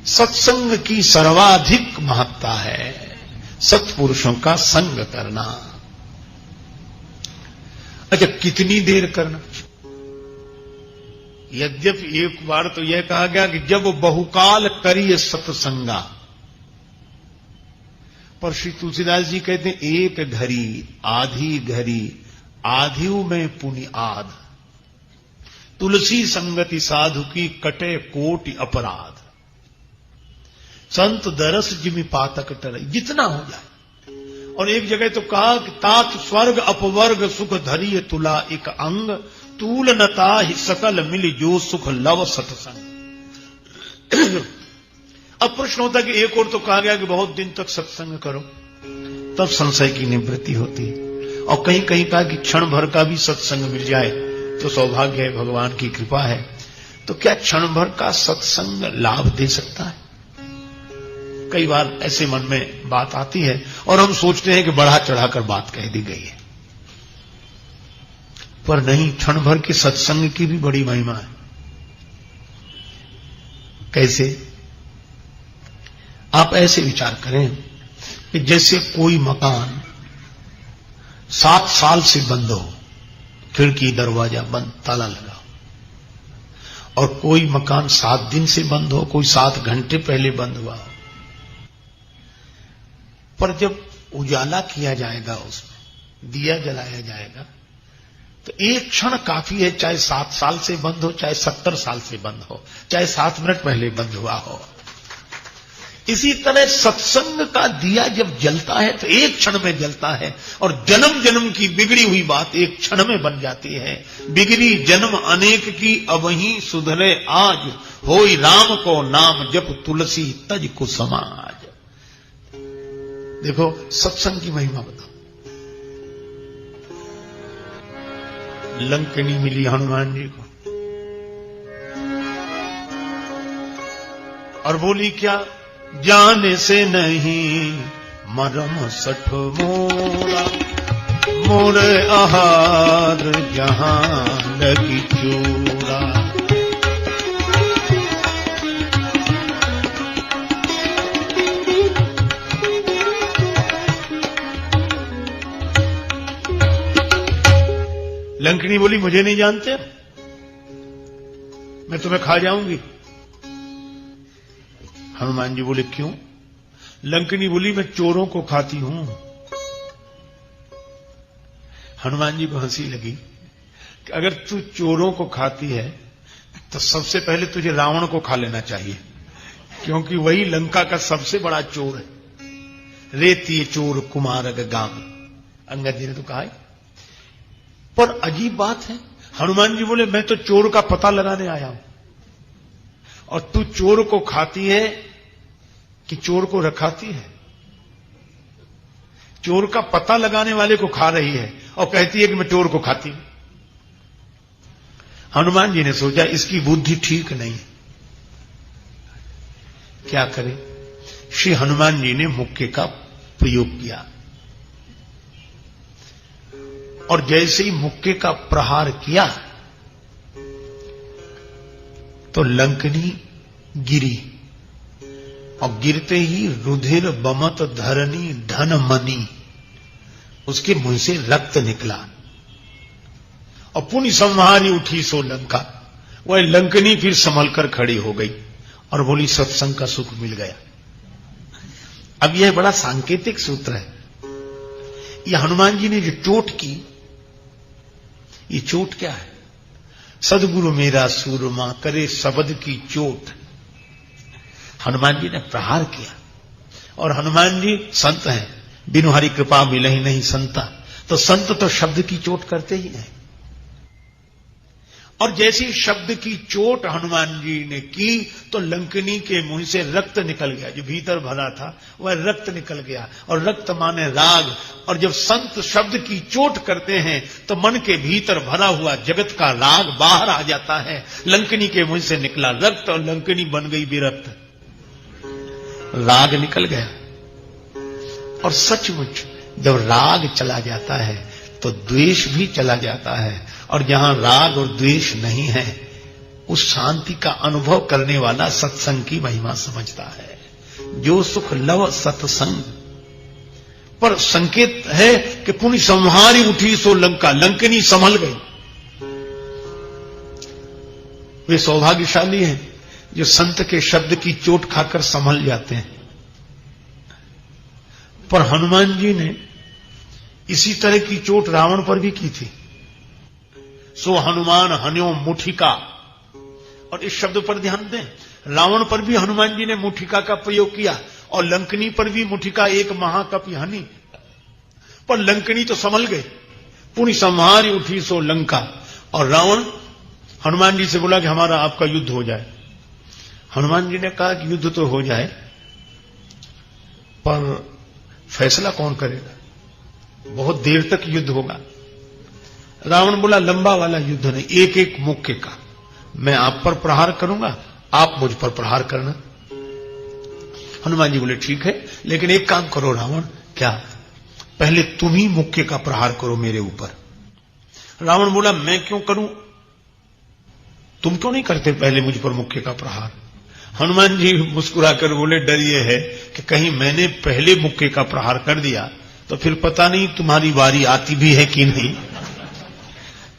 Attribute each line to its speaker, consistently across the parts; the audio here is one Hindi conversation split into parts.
Speaker 1: सत्संग की सर्वाधिक महत्ता है, सत्पुरुषों का संग करना। अच्छा, कितनी देर करना? यद्यपि एक बार तो यह कहा गया कि जब बहुकाल करिए सत्संगा, पर श्री तुलसीदास जी कहते हैं एक घड़ी आधी घड़ी आधियु में पुनि आध, तुलसी संगति साधु की कटे कोटि अपराध, संत दरस जिमि पातक टरे, जितना हो जाए। और एक जगह तो कहा कि तात स्वर्ग अपवर्ग सुख धरिय तुला एक अंग, तूल नता ही सकल मिली जो सुख लव सत्संग। अब प्रश्न होता है कि एक और तो कहा गया कि बहुत दिन तक सत्संग करो, तब संशय की निवृत्ति होती है। और कहीं कहीं कहा कि क्षण भर का भी सत्संग मिल जाए तो सौभाग्य है, भगवान की कृपा है। तो क्या क्षण भर का सत्संग लाभ दे सकता है? कई बार ऐसे मन में बात आती है और हम सोचते हैं कि बढ़ा चढ़ाकर बात कह दी गई है, पर नहीं, क्षण भर के सत्संग की भी बड़ी महिमा है। कैसे? आप ऐसे विचार करें कि जैसे कोई मकान 7 साल से बंद हो, खिड़की दरवाजा बंद, ताला लगा, और कोई मकान 7 दिन से बंद हो, कोई 7 घंटे पहले बंद हुआ हो, पर जब उजाला किया जाएगा, उसमें दिया जलाया जाएगा, तो एक क्षण काफी है, चाहे 7 साल से बंद हो, चाहे 70 साल से बंद हो, चाहे 7 मिनट पहले बंद हुआ हो। इसी तरह सत्संग का दिया जब जलता है तो एक क्षण में जलता है, और जन्म जन्म की बिगड़ी हुई बात एक क्षण में बन जाती है। बिगड़ी जन्म अनेक की अबहीं सुधरे आज, होई राम को नाम जप तुलसी तज को समाज। देखो सत्संग की महिमा बताओ। लंकनी मिली हनुमान जी को और बोली क्या, जाने से नहीं मरम सठ मोरा, मोरे आहार जहां लगी चोरा। लंकनी बोली मुझे नहीं जानते, मैं तुम्हें खा जाऊंगी। हनुमान जी बोले क्यों? लंकनी बोली मैं चोरों को खाती हूं। हनुमान जी को हंसी लगी कि अगर तू चोरों को खाती है तो सबसे पहले तुझे रावण को खा लेना चाहिए, क्योंकि वही लंका का सबसे बड़ा चोर है। रेती चोर कुमारग गाम, अंगद जी ने तो कहा है। पर अजीब बात है, हनुमान जी बोले मैं तो चोर का पता लगाने आया हूं, और तू चोर को खाती है कि चोर को रखाती है? चोर का पता लगाने वाले को खा रही है और कहती है कि मैं चोर को खाती हूं। हनुमान जी ने सोचा इसकी बुद्धि ठीक नहीं है, क्या करें? श्री हनुमान जी ने मुक्के का प्रयोग किया, और जैसे ही मुक्के का प्रहार किया तो लंकनी गिरी, और गिरते ही रुधिर बमत धरनी धन मनी, उसके मुंह से रक्त निकला। और पुण्य संहारी उठी सो लंका। वह लंकनी फिर संभल कर खड़ी हो गई और बोली सत्संग का सुख मिल गया। अब यह बड़ा सांकेतिक सूत्र है। यह हनुमान जी ने जो चोट की, ये चोट क्या है? सदगुरु मेरा सूरमा करे शब्द की चोट। हनुमान जी ने प्रहार किया, और हनुमान जी संत हैं, बिनु हरि कृपा मिलहि नहीं संता। तो संत तो शब्द की चोट करते ही हैं, और जैसी शब्द की चोट हनुमान जी ने की तो लंकनी के मुंह से रक्त निकल गया। जो भीतर भरा था वह रक्त निकल गया, और रक्त माने राग। और जब संत शब्द की चोट करते हैं तो मन के भीतर भरा हुआ जगत का राग बाहर आ जाता है। लंकनी के मुंह से निकला रक्त और लंकनी बन गई विरक्त, राग निकल गया। और सचमुच जब राग चला जाता है तो द्वेष भी चला जाता है, और जहां राग और द्वेष नहीं है उस शांति का अनुभव करने वाला सत्संग की महिमा समझता है। जो सुख लव सत्संग, पर संकेत है कि पुनि संहारी उठी सो लंका, लंकिनी संभल गई। वे सौभाग्यशाली हैं जो संत के शब्द की चोट खाकर संभल जाते हैं। पर हनुमान जी ने इसी तरह की चोट रावण पर भी की थी। सो हनुमान हन्यो मुठिका, और इस शब्द पर ध्यान दें, रावण पर भी हनुमान जी ने मुठिका का प्रयोग किया और लंकनी पर भी मुठिका एक महाकपि हनी, पर लंकनी तो संभल गए। पुनि संहारी उठी सो लंका, और रावण हनुमान जी से बोला कि हमारा आपका युद्ध हो जाए। हनुमान जी ने कहा कि युद्ध तो हो जाए, पर फैसला कौन करेगा, बहुत देर तक युद्ध होगा। रावण बोला लंबा वाला युद्ध नहीं, एक एक मुक्के का, मैं आप पर प्रहार करूंगा, आप मुझ पर प्रहार करना। हनुमान जी बोले ठीक है, लेकिन एक काम करो रावण। क्या? पहले तुम ही मुक्के का प्रहार करो मेरे ऊपर। रावण बोला मैं क्यों करूं, तुम क्यों नहीं करते पहले मुझ पर मुक्के का प्रहार? हनुमान जी मुस्कुराकर बोले डर यह है कि कहीं मैंने पहले मुक्के का प्रहार कर दिया तो फिर पता नहीं तुम्हारी बारी आती भी है कि नहीं,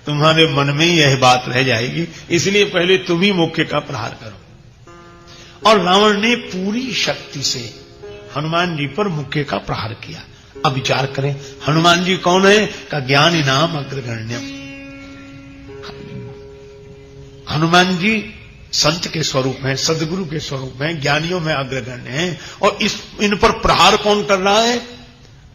Speaker 1: तुम्हारे मन में ही यह बात रह जाएगी, इसलिए पहले तुम ही मुक्के का प्रहार करो। और रावण ने पूरी शक्ति से हनुमान जी पर मुक्के का प्रहार किया। अब विचार करें हनुमान जी कौन है? का ज्ञान इनाम अग्रगण्यम। हनुमान जी संत के स्वरूप हैं, सदगुरु के स्वरूप हैं, ज्ञानियों में अग्रगण्य हैं, और इन पर प्रहार कौन कर रहा है?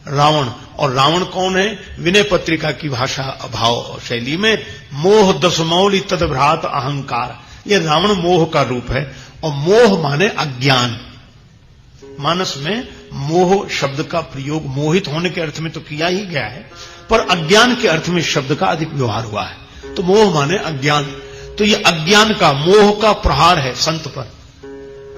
Speaker 1: रावण। और रावण कौन है? विनय पत्रिका की भाषा भाव शैली में मोह दशमौलि तदभ्रात अहंकार, ये रावण मोह का रूप है। और मोह माने अज्ञान। मानस में मोह शब्द का प्रयोग मोहित होने के अर्थ में तो किया ही गया है, पर अज्ञान के अर्थ में शब्द का अधिक व्यवहार हुआ है। तो मोह माने अज्ञान, तो ये अज्ञान का मोह का प्रहार है संत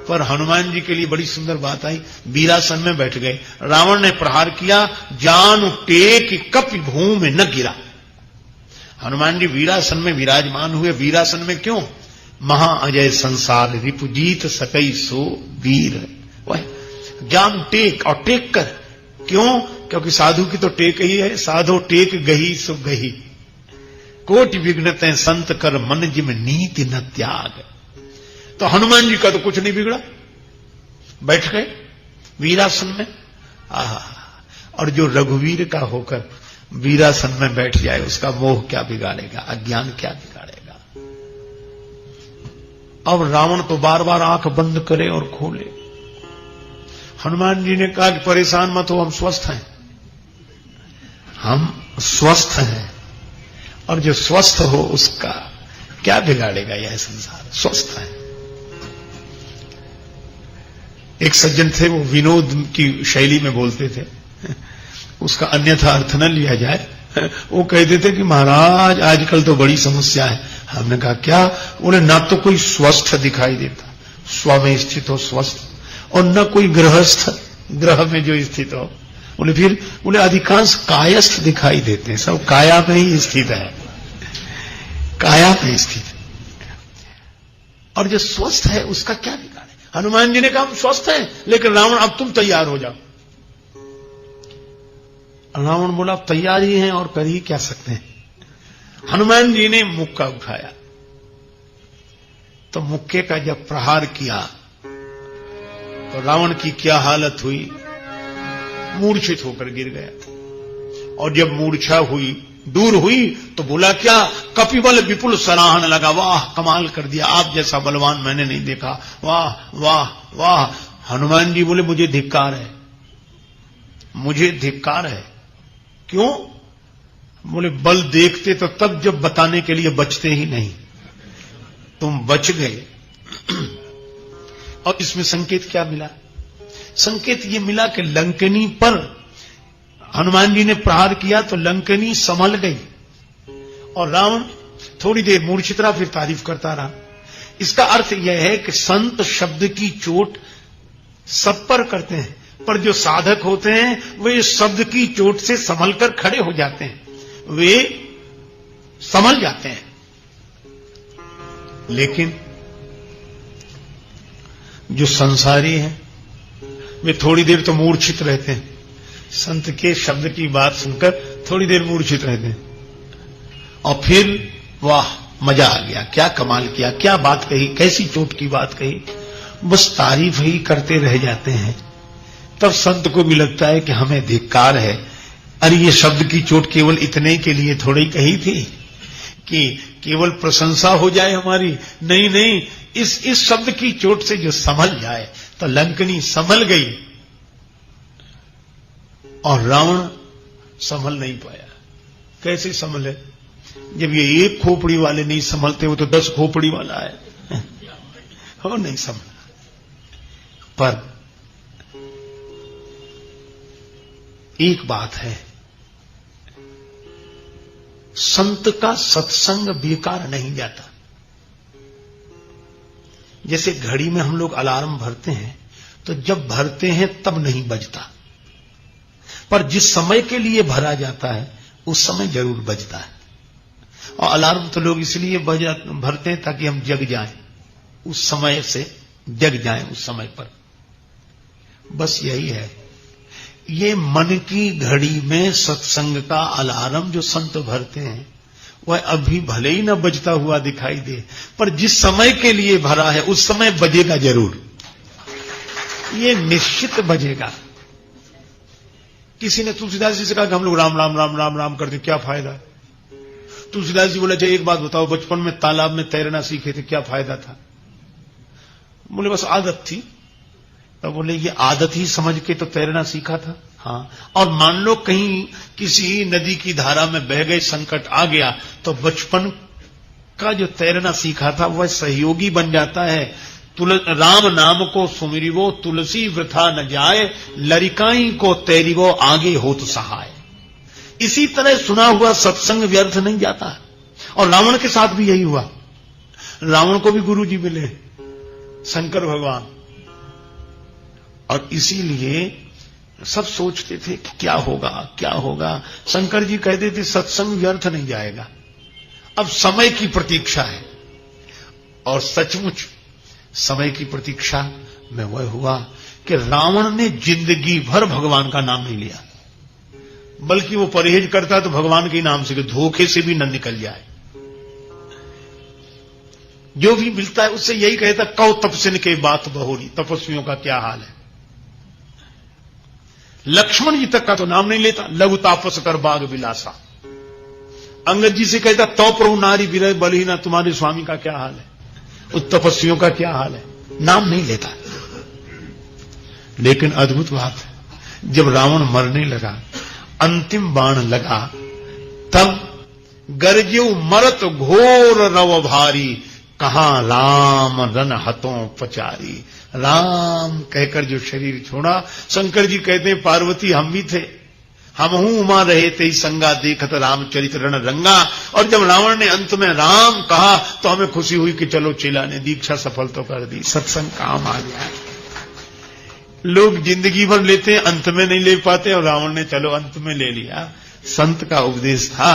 Speaker 1: पर हनुमान जी के लिए बड़ी सुंदर बात आई। वीरासन में बैठ गए, रावण ने प्रहार किया, जान टेक कपि भूमि न गिरा। हनुमान जी वीरासन में विराजमान हुए। वीरासन में क्यों? महा अजय संसार रिपुजीत सकई सो वीर। वह जान टेक, और टेक कर, क्यों? क्योंकि साधु की तो टेक ही है, साधो टेक गही सो गही, कोटि विघ्नते संत कर मन जिम नीति न त्याग। तो हनुमान जी का तो कुछ नहीं बिगड़ा, बैठ गए वीरासन में। और जो रघुवीर का होकर वीरासन में बैठ जाए उसका मोह क्या बिगाड़ेगा, अज्ञान क्या बिगाड़ेगा। अब रावण तो बार बार आंख बंद करे और खोले। हनुमान जी ने कहा कि परेशान मत हो, हम स्वस्थ हैं, हम स्वस्थ हैं, और जो स्वस्थ हो उसका क्या बिगाड़ेगा यह संसार, स्वस्थ है। एक सज्जन थे, वो विनोद की शैली में बोलते थे, उसका अन्यथा अर्थ न लिया जाए। वो कहते थे कि महाराज आजकल तो बड़ी समस्या है। हमने कहा क्या? उन्हें ना तो कोई स्वस्थ दिखाई देता, स्व में स्थित हो स्वस्थ, और न कोई गृहस्थ ग्रह में जो स्थित हो। बोले फिर? बोले अधिकांश कायस्थ दिखाई देते हैं, सब काया में ही स्थित है, काया में स्थित है। और जो स्वस्थ है उसका क्या बिगाड़े? हनुमान जी ने कहा हम स्वस्थ हैं, लेकिन रावण अब तुम तैयार हो जाओ। रावण बोला अब तैयार ही हैं और कर ही क्या सकते हैं। हनुमान जी ने मुक्का उठाया, तो मुक्के का जब प्रहार किया तो रावण की क्या हालत हुई, मूर्छित होकर गिर गया। और जब मूर्छा हुई, दूर हुई, तो बोला क्या? कपिबल विपुल सराहन लगा, वाह कमाल कर दिया, आप जैसा बलवान मैंने नहीं देखा, वाह वाह वाह। हनुमान जी बोले मुझे धिक्कार है, मुझे धिक्कार है। क्यों? बोले बल देखते तो तब जब बताने के लिए बचते ही नहीं, तुम बच गए। और इसमें संकेत क्या मिला? संकेत ये मिला कि लंकनी पर हनुमान जी ने प्रहार किया तो लंकनी संभल गई, और रावण थोड़ी देर मूर्छित रहा, फिर तारीफ करता रहा। इसका अर्थ यह है कि संत शब्द की चोट सब पर करते हैं, पर जो साधक होते हैं वे शब्द की चोट से संभल कर खड़े हो जाते हैं, वे संभल जाते हैं। लेकिन जो संसारी हैं वे थोड़ी देर तो मूर्छित रहते हैं, संत के शब्द की बात सुनकर थोड़ी देर मूर्छित रहते हैं, और फिर वाह मजा आ गया, क्या कमाल किया, क्या बात कही, कैसी चोट की बात कही, बस तारीफ ही करते रह जाते हैं। तब संत को भी लगता है कि हमें धिक्कार है, अरे ये शब्द की चोट केवल इतने के लिए थोड़ी कही थी कि केवल प्रशंसा हो जाए हमारी, नहीं नहीं, इस शब्द की चोट से जो संभल जाए। तो लंकनी संभल गई और रावण संभल नहीं पाया। कैसे संभले? जब ये एक खोपड़ी वाले नहीं संभलते, वो तो 10 खोपड़ी वाला है, वो नहीं संभला। पर एक बात है, संत का सत्संग बेकार नहीं जाता। जैसे घड़ी में हम लोग अलार्म भरते हैं, तो जब भरते हैं तब नहीं बजता, पर जिस समय के लिए भरा जाता है उस समय जरूर बजता है। और अलार्म तो लोग इसलिए भरते हैं ताकि हम जग जाएं, उस समय से जग जाएं उस समय पर। बस यही है, ये मन की घड़ी में सत्संग का अलार्म जो संत भरते हैं, वह अभी भले ही न बजता हुआ दिखाई दे, पर जिस समय के लिए भरा है उस समय बजेगा जरूर, ये निश्चित बजेगा। किसी ने तुलसीदास जी से कहा कि हम लोग राम राम राम राम राम करते, क्या फायदा? तुलसीदास जी बोले, एक बात बताओ, बचपन में तालाब में तैरना सीखे थे, क्या फायदा था? बोले बस आदत थी। तो बोले ये आदत ही समझ के तो तैरना सीखा था? हाँ। और मान लो कहीं किसी नदी की धारा में बह गए, संकट आ गया, तो बचपन का जो तैरना सीखा था वह सहयोगी बन जाता है। राम नाम को सुमिरिवो तुलसी वृथा न जाए, लरिकाई को तैरिवो आगे हो तो सहाय। इसी तरह सुना हुआ सत्संग व्यर्थ नहीं जाता। और रावण के साथ भी यही हुआ। रावण को भी गुरु जी मिले, शंकर भगवान, और इसीलिए सब सोचते थे कि क्या होगा क्या होगा। शंकर जी कहते थे सत्संग व्यर्थ नहीं जाएगा, अब समय की प्रतीक्षा है। और सचमुच समय की प्रतीक्षा में वह हुआ कि रावण ने जिंदगी भर भगवान का नाम नहीं लिया, बल्कि वो परहेज करता तो भगवान के नाम से, कि धोखे से भी न निकल जाए। जो भी मिलता है उससे यही कहता, कौ तपस्विन के बात बहोरी, तपस्वियों का क्या हाल है। लक्ष्मण जी तक का तो नाम नहीं लेता, लघु तापस कर बाग विलासा। अंगद जी से कहता, तो प्रभु नारी विरह बलहीना, तुम्हारे स्वामी का क्या हाल है, उस तपस्वियों का क्या हाल है, नाम नहीं लेता। लेकिन अद्भुत बात है, जब रावण मरने लगा, अंतिम बाण लगा, तब गरजेऊ मरत घोर रव भारी, कहां राम रन हतों पचारी। राम कहकर जो शरीर छोड़ा, शंकर जी कहते हैं पार्वती हम भी थे, हम हूं उमा रहे ते संगा, देखत रामचरित रण रंगा। और जब रावण ने अंत में राम कहा तो हमें खुशी हुई कि चलो चेला ने दीक्षा सफल तो कर दी, सत्संग काम आ गया। लोग जिंदगी भर लेते हैं, अंत में नहीं ले पाते, और रावण ने चलो अंत में ले लिया। संत का उपदेश था